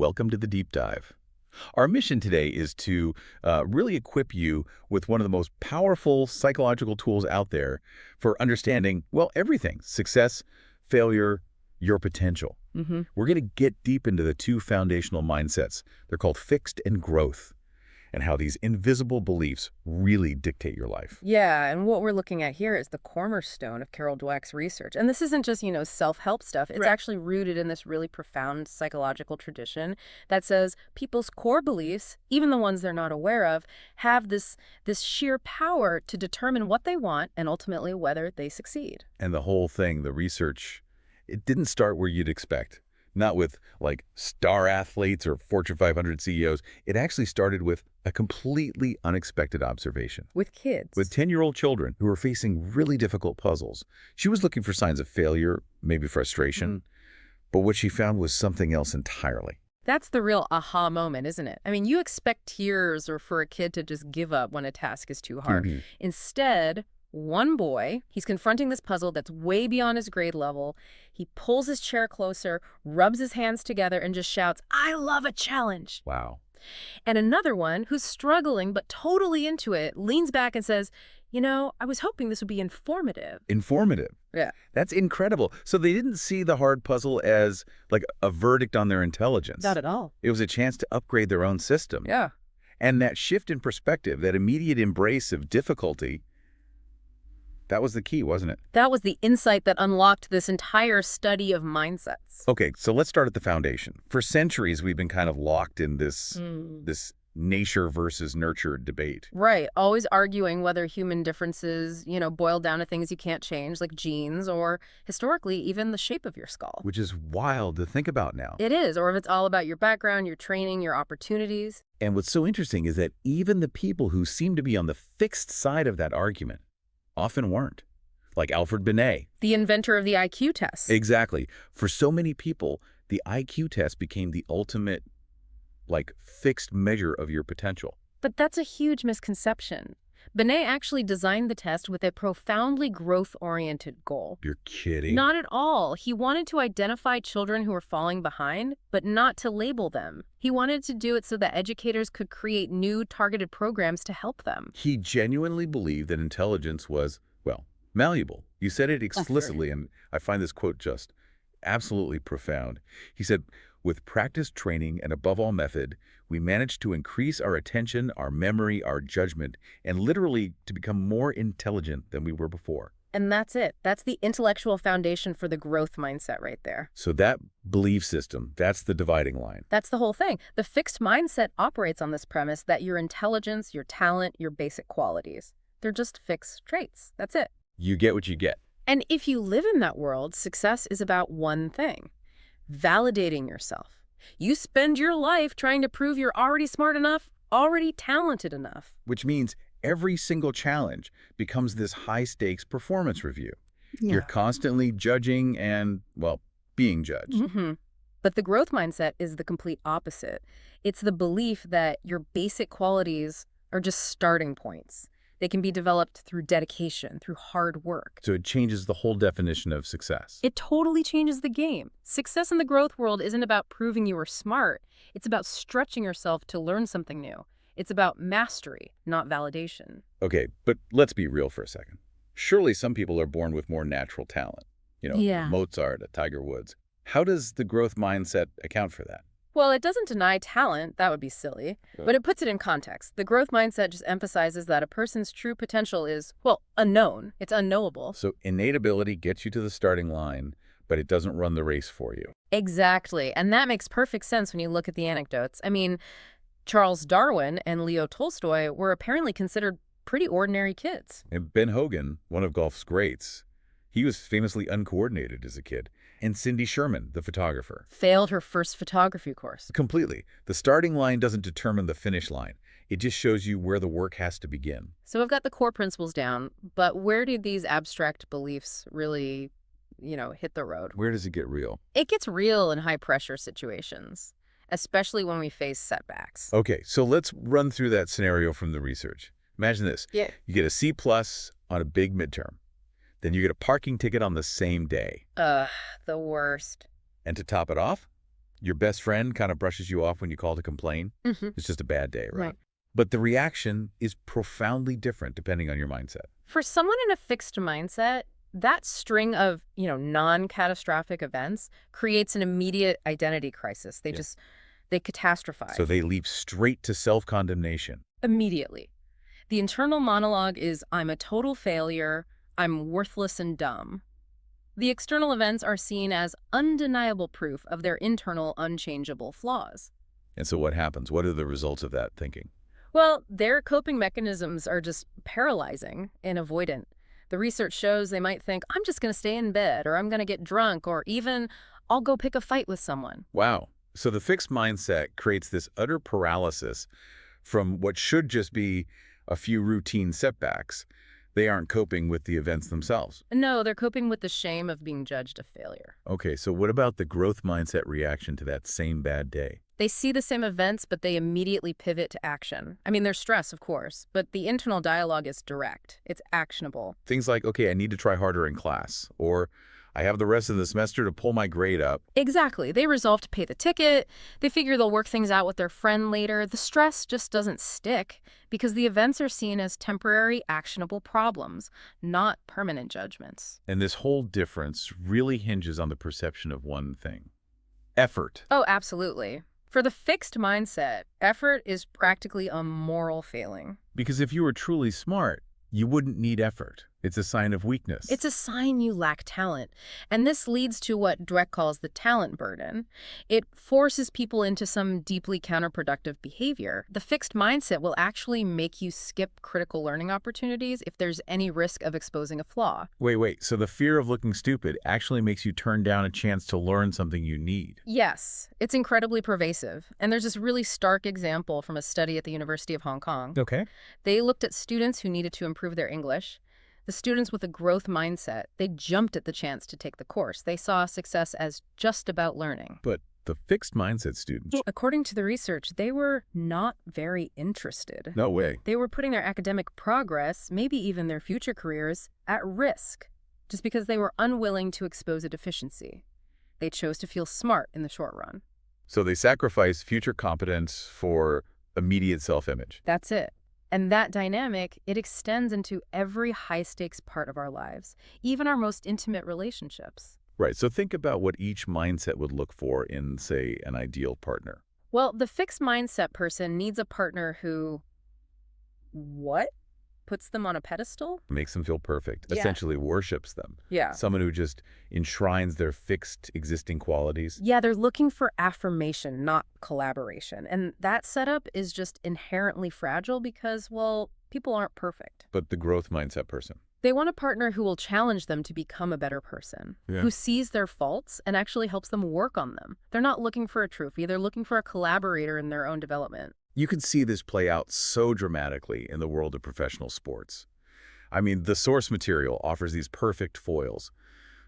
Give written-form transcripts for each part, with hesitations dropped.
welcome to the deep dive. Our mission today is to really equip you with one of the most powerful psychological tools out there for understanding, well, everything: success, failure, your potential. We're going to get deep into the two foundational mindsets. They're called fixed and growth, and how these invisible beliefs really dictate your life. Yeah, and what we're looking at here is the cornerstone of Carol Dweck's research. And this isn't just, self-help stuff. It's actually rooted in this really profound psychological tradition that says people's core beliefs, even the ones they're not aware of, have this sheer power to determine what they want and ultimately whether they succeed. And the whole thing, the research, it didn't start where you'd expect. Not with, like, star athletes or Fortune 500 CEOs. It actually started with a completely unexpected observation. With kids. With 10-year-old children who were facing really difficult puzzles. She was looking for signs of failure, maybe frustration, but what she found was something else entirely. That's the real aha moment, isn't it? I mean, you expect tears or for a kid to just give up when a task is too hard. Instead, one boy, he's confronting this puzzle that's way beyond his grade level. He pulls his chair closer, rubs his hands together, and just shouts, "I love a challenge." Wow. And another one, who's struggling but totally into it, leans back and says, I was hoping this would be informative. Informative. Yeah. That's incredible. So they didn't see the hard puzzle as, like, a verdict on their intelligence. Not at all. It was a chance to upgrade their own system. Yeah. And that shift in perspective, that immediate embrace of difficulty, that was the key, wasn't it? That was the insight that unlocked this entire study of mindsets. Okay, so let's start at the foundation. For centuries, we've been kind of locked in this nature versus nurture debate. Right. Always arguing whether human differences, boil down to things you can't change, like genes, or historically, even the shape of your skull. Which is wild to think about now. It is, or if it's all about your background, your training, your opportunities. And what's so interesting is that even the people who seem to be on the fixed side of that argument often weren't. Like Alfred Binet. The inventor of the IQ test. Exactly. For so many people, the IQ test became the ultimate, fixed measure of your potential. But that's a huge misconception. Binet actually designed the test with a profoundly growth-oriented goal. You're kidding. Not at all. He wanted to identify children who were falling behind, but not to label them. He wanted to do it so that educators could create new targeted programs to help them. He genuinely believed that intelligence was, malleable. You said it explicitly, and I find this quote just absolutely profound. He said, "With practice, training, and above all method, we managed to increase our attention, our memory, our judgment, and literally to become more intelligent than we were before." And that's it. That's the intellectual foundation for the growth mindset right there. So that belief system, that's the dividing line. That's the whole thing. The fixed mindset operates on this premise that your intelligence, your talent, your basic qualities, they're just fixed traits. That's it. You get what you get. And if you live in that world, success is about one thing: validating yourself. You spend your life trying to prove you're already smart enough, already talented enough. Which means every single challenge becomes this high-stakes performance review. You're constantly judging and, being judged. But the growth mindset is the complete opposite. It's the belief that your basic qualities are just starting points. They can be developed through dedication, through hard work. So it changes the whole definition of success. It totally changes the game. Success in the growth world isn't about proving you are smart. It's about stretching yourself to learn something new. It's about mastery, not validation. Okay, but let's be real for a second. Surely some people are born with more natural talent. Mozart, Tiger Woods. How does the growth mindset account for that? Well, it doesn't deny talent. That would be silly. But it puts it in context. The growth mindset just emphasizes that a person's true potential is, unknown. It's unknowable. So innate ability gets you to the starting line, but it doesn't run the race for you. Exactly. And that makes perfect sense when you look at the anecdotes. I mean, Charles Darwin and Leo Tolstoy were apparently considered pretty ordinary kids. And Ben Hogan, one of golf's greats, he was famously uncoordinated as a kid. And Cindy Sherman, the photographer, failed her first photography course. Completely. The starting line doesn't determine the finish line. It just shows you where the work has to begin. So I've got the core principles down, but where do these abstract beliefs really, hit the road? Where does it get real? It gets real in high-pressure situations, especially when we face setbacks. Okay, so let's run through that scenario from the research. Imagine this. Yeah. You get a C+ on a big midterm. Then you get a parking ticket on the same day. The worst. And to top it off, Your best friend kind of brushes you off when you call to complain. Hmm. It's just a bad day, right? Right. But the reaction is profoundly different depending on your mindset. For someone in a fixed mindset, that string of, non-catastrophic events creates an immediate identity crisis. Yeah. They catastrophize So they leap straight to self-condemnation. immediately. The internal monologue is, I'm a total failure, I'm worthless and dumb. The external events are seen as undeniable proof of their internal unchangeable flaws. And so what happens? What are the results of that thinking? Well, their coping mechanisms are just paralyzing and avoidant. The research shows they might think, I'm just going to stay in bed, or I'm going to get drunk, or even I'll go pick a fight with someone. Wow. So the fixed mindset creates this utter paralysis from what should just be a few routine setbacks. They aren't coping with the events themselves. No, they're coping with the shame of being judged a failure. Okay, so what about the growth mindset reaction to that same bad day? They see the same events, but they immediately pivot to action. I mean, there's stress, of course, but the internal dialogue is direct. It's actionable. Things like, okay, I need to try harder in class, or I have the rest of the semester to pull my grade up. Exactly. They resolve to pay the ticket. They figure they'll work things out with their friend later. The stress just doesn't stick because the events are seen as temporary, actionable problems, not permanent judgments. And this whole difference really hinges on the perception of one thing: effort. Oh, absolutely. For the fixed mindset, effort is practically a moral failing. Because if you were truly smart, you wouldn't need effort. It's a sign of weakness. It's a sign you lack talent. And this leads to what Dweck calls the talent burden. It forces people into some deeply counterproductive behavior. The fixed mindset will actually make you skip critical learning opportunities if there's any risk of exposing a flaw. Wait. So the fear of looking stupid actually makes you turn down a chance to learn something you need. Yes, it's incredibly pervasive. And there's this really stark example from a study at the University of Hong Kong. Okay. They looked at students who needed to improve their English. The students with a growth mindset, they jumped at the chance to take the course. They saw success as just about learning. But the fixed mindset students... According to the research, they were not very interested. No way. They were putting their academic progress, maybe even their future careers, at risk, just because they were unwilling to expose a deficiency. They chose to feel smart in the short run. So they sacrifice future competence for immediate self-image. That's it. And that dynamic, it extends into every high-stakes part of our lives, even our most intimate relationships. Right, so think about what each mindset would look for in, say, an ideal partner. Well, the fixed mindset person needs a partner who, what? Puts them on a pedestal? Makes them feel perfect, Yeah. essentially worships them. Yeah. Someone who just enshrines their fixed existing qualities. Yeah, they're looking for affirmation, not collaboration. And that setup is just inherently fragile because, well, people aren't perfect. But the growth mindset person. They want a partner who will challenge them to become a better person, Yeah. who sees their faults and actually helps them work on them. They're not looking for a trophy. They're looking for a collaborator in their own development. You can see this play out so dramatically in the world of professional sports. I mean, the source material offers these perfect foils.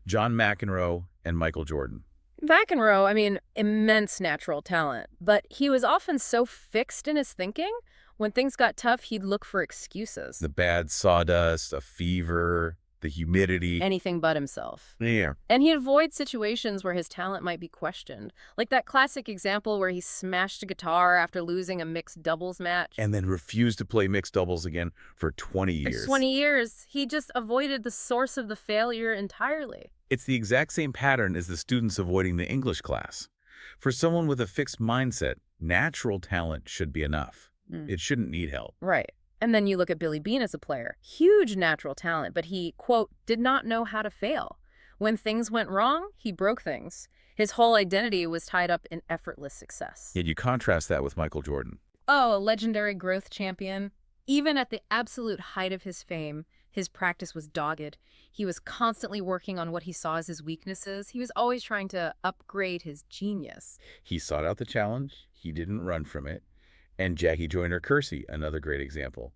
John McEnroe and Michael Jordan. McEnroe, immense natural talent, but he was often so fixed in his thinking, when things got tough, he'd look for excuses. The bad sawdust, a fever, the humidity. Anything but himself. Yeah. And he'd avoid situations where his talent might be questioned. Like that classic example where he smashed a guitar after losing a mixed doubles match. And then refused to play mixed doubles again for 20 years. 20 years. He just avoided the source of the failure entirely. It's the exact same pattern as the students avoiding the English class. For someone with a fixed mindset, natural talent should be enough. It shouldn't need help. Right. And then you look at Billy Beane as a player. Huge natural talent, but he, quote, did not know how to fail. When things went wrong, he broke things. His whole identity was tied up in effortless success. Yet you contrast that with Michael Jordan. Oh, a legendary growth champion. Even at the absolute height of his fame, his practice was dogged. He was constantly working on what he saw as his weaknesses. He was always trying to upgrade his genius. He sought out the challenge. He didn't run from it. And Jackie Joyner-Kersee, another great example.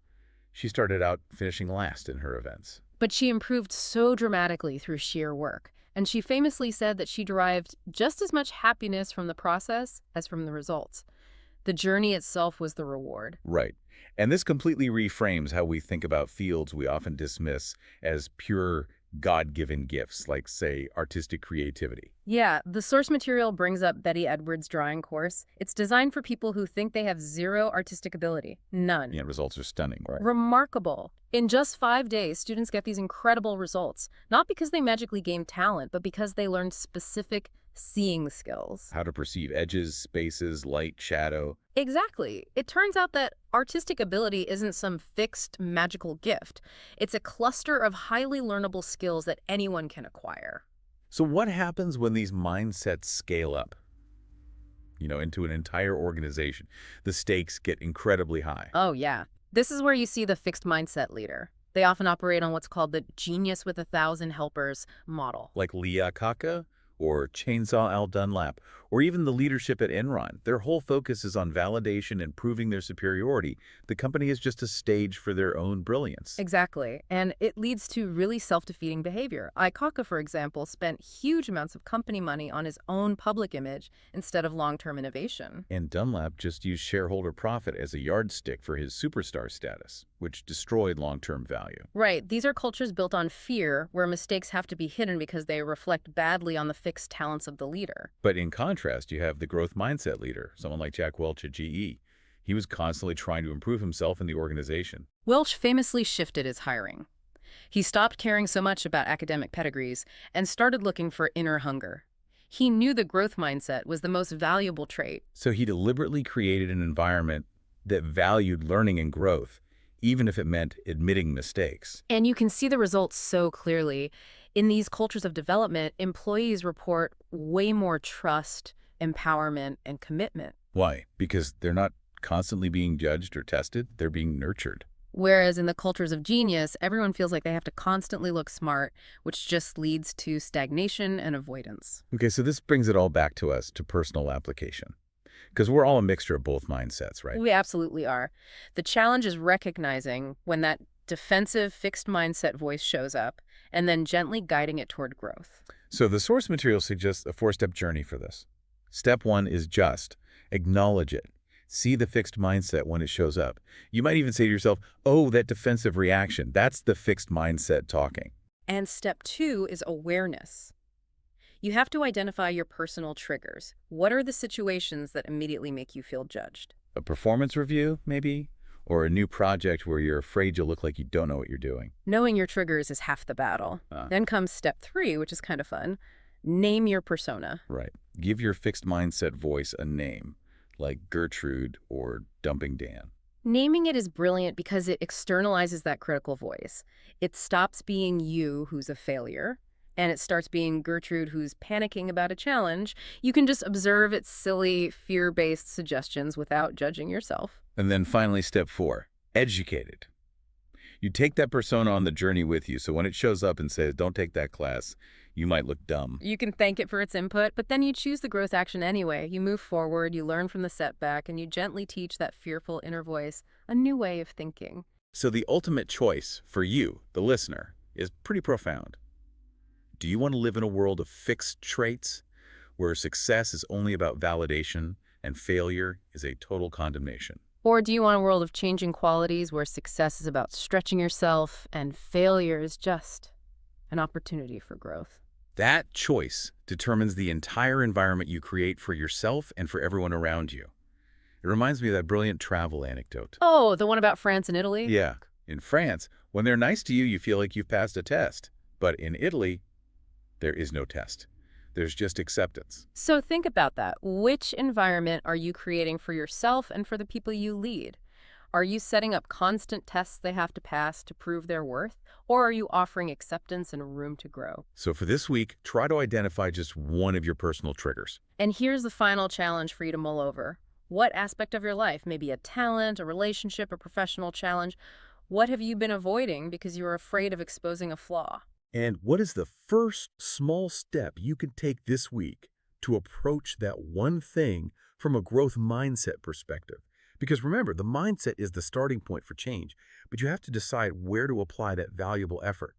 She started out finishing last in her events. But she improved so dramatically through sheer work. And she famously said that she derived just as much happiness from the process as from the results. The journey itself was the reward. Right. And this completely reframes how we think about fields we often dismiss as pure God-given gifts, like, say, artistic creativity. Yeah, the source material brings up Betty Edwards' drawing course. It's designed for people who think they have zero artistic ability. None. Yeah, results are stunning, right? Remarkable. In just 5 days, students get these incredible results, not because they magically gain talent, but because they learned specific seeing skills. How to perceive edges, spaces, light, shadow. Exactly. It turns out that artistic ability isn't some fixed magical gift. It's a cluster of highly learnable skills that anyone can acquire. So what happens when these mindsets scale up, into an entire organization? The stakes get incredibly high. Oh, yeah. This is where you see the fixed mindset leader. They often operate on what's called the genius with 1,000 helpers model. Like Leah Kaka or Chainsaw Al Dunlap, or even the leadership at Enron. Their whole focus is on validation and proving their superiority. The company is just a stage for their own brilliance. Exactly. And it leads to really self-defeating behavior. Ikaka, for example, spent huge amounts of company money on his own public image instead of long-term innovation. And Dunlap just used shareholder profit as a yardstick for his superstar status, which destroyed long-term value. Right. These are cultures built on fear, where mistakes have to be hidden because they reflect badly on the fixed talents of the leader. But in contrast, you have the growth mindset leader, someone like Jack Welch at GE. He was constantly trying to improve himself in the organization. Welch famously shifted his hiring. He stopped caring so much about academic pedigrees and started looking for inner hunger. He knew the growth mindset was the most valuable trait. So he deliberately created an environment that valued learning and growth, even if it meant admitting mistakes. And you can see the results so clearly. In these cultures of development, employees report way more trust, empowerment, and commitment. Why? Because they're not constantly being judged or tested. They're being nurtured. Whereas in the cultures of genius, everyone feels like they have to constantly look smart, which just leads to stagnation and avoidance. Okay, so this brings it all back to us, to personal application. Because we're all a mixture of both mindsets, right? We absolutely are. The challenge is recognizing when that defensive, fixed mindset voice shows up and then gently guiding it toward growth. So the source material suggests a 4-step journey for this. Step 1 is just acknowledge it. See the fixed mindset when it shows up. You might even say to yourself, oh, that defensive reaction, that's the fixed mindset talking. And step 2 is awareness. You have to identify your personal triggers. What are the situations that immediately make you feel judged? A performance review, maybe? Or a new project where you're afraid you'll look like you don't know what you're doing. Knowing your triggers is half the battle. Then comes step 3, which is kind of fun. Name your persona. Right. Give your fixed mindset voice a name, like Gertrude or Dumping Dan. Naming it is brilliant because it externalizes that critical voice. It stops being you who's a failure, and it starts being Gertrude who's panicking about a challenge. You can just observe its silly, fear-based suggestions without judging yourself. And then finally, step 4, educate it. You take that persona on the journey with you, so when it shows up and says, don't take that class, you might look dumb. You can thank it for its input, but then you choose the growth action anyway. You move forward, you learn from the setback, and you gently teach that fearful inner voice a new way of thinking. So the ultimate choice for you, the listener, is pretty profound. Do you want to live in a world of fixed traits, where success is only about validation and failure is a total condemnation? Or do you want a world of changing qualities where success is about stretching yourself and failure is just an opportunity for growth? That choice determines the entire environment you create for yourself and for everyone around you. It reminds me of that brilliant travel anecdote. Oh, the one about France and Italy? Yeah. In France, when they're nice to you, you feel like you've passed a test. But in Italy, there is no test. There's just acceptance. So think about that. Which environment are you creating for yourself and for the people you lead? Are you setting up constant tests they have to pass to prove their worth? Or are you offering acceptance and room to grow? So for this week, try to identify just one of your personal triggers. And here's the final challenge for you to mull over. What aspect of your life, maybe a talent, a relationship, a professional challenge, what have you been avoiding because you're afraid of exposing a flaw? And what is the first small step you can take this week to approach that one thing from a growth mindset perspective? Because remember, the mindset is the starting point for change, but you have to decide where to apply that valuable effort.